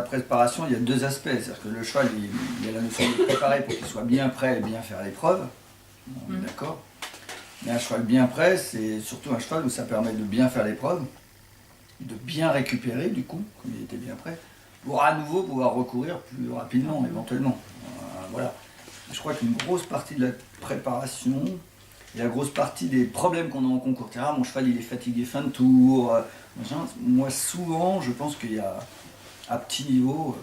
la préparation, il y a deux aspects. C'est-à-dire que le cheval, il y a la notion de préparer pour qu'il soit bien prêt et bien faire l'épreuve. On est d'accord. Mais un cheval bien prêt, c'est surtout un cheval où ça permet de bien faire l'épreuve, de bien récupérer du coup, comme il était bien prêt, pour à nouveau pouvoir recourir plus rapidement, éventuellement. Voilà. Je crois qu'une grosse partie de la préparation, et la grosse partie des problèmes qu'on a en concours terrain, mon cheval il est fatigué fin de tour, machin. Moi souvent je pense qu'il y a à petit niveau,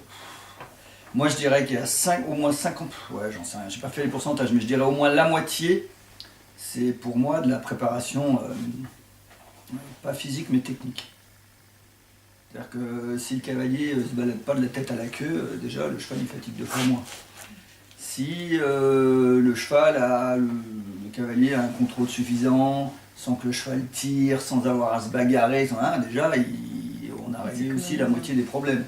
moi je dirais qu'il y a au moins 50, ouais j'en sais rien, j'ai pas fait les pourcentages, mais je dirais au moins la moitié, c'est pour moi de la préparation, pas physique mais technique. C'est-à-dire que si le cavalier se balade pas de la tête à la queue, déjà le cheval il fatigue deux fois moins. Si le cheval le cavalier a un contrôle suffisant, sans que le cheval tire, sans avoir à se bagarrer, déjà on a réglé aussi la moitié des problèmes.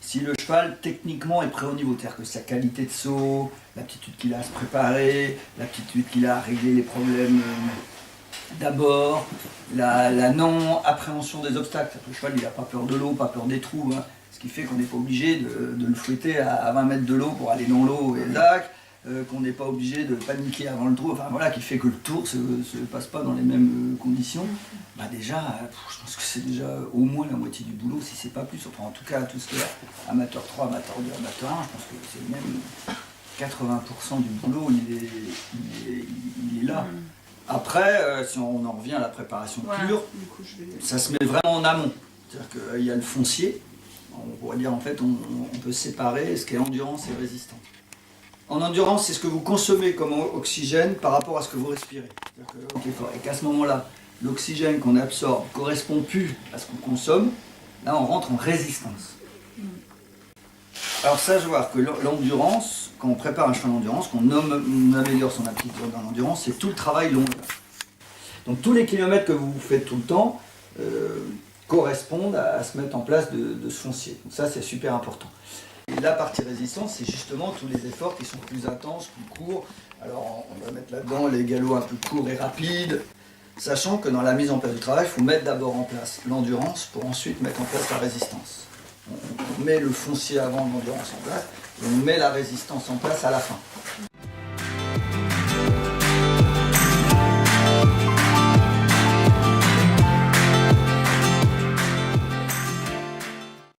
Si le cheval techniquement est prêt au niveau, c'est-à-dire que sa qualité de saut, l'aptitude qu'il a à se préparer, l'aptitude qu'il a à régler les problèmes d'abord, la non-appréhension des obstacles, le cheval il n'a pas peur de l'eau, pas peur des trous, hein. Ce qui fait qu'on n'est pas obligé de le fouetter à 20 mètres de l'eau pour aller dans l'eau et le lac, qu'on n'est pas obligé de paniquer avant le tour, enfin voilà, qui fait que le tour ne se passe pas dans les mêmes conditions. Bah déjà, je pense que c'est déjà au moins la moitié du boulot, si c'est pas plus. Enfin en tout cas, tout ce qui est amateur 3, amateur 2, amateur 1, je pense que c'est même 80% du boulot, il est là. Après, si on en revient à la préparation pure, ça se met vraiment en amont. C'est-à-dire qu'il y a le foncier. On pourrait dire en fait, on peut séparer ce qui est endurance et résistance. En endurance, c'est ce que vous consommez comme oxygène par rapport à ce que vous respirez. Et qu'à ce moment-là, l'oxygène qu'on absorbe ne correspond plus à ce qu'on consomme, là on rentre en résistance. Alors ça, je vois que l'endurance, quand on prépare un cheval d'endurance, qu'on améliore son aptitude dans l'endurance, c'est tout le travail long. Donc tous les kilomètres que vous faites tout le temps, correspondent à se mettre en place de ce foncier. Donc ça c'est super important. Et la partie résistance, c'est justement tous les efforts qui sont plus intenses, plus courts. Alors on va mettre là-dedans les galops un peu courts et rapides, sachant que dans la mise en place du travail, il faut mettre d'abord en place l'endurance pour ensuite mettre en place la résistance. On met le foncier avant l'endurance en place et on met la résistance en place à la fin.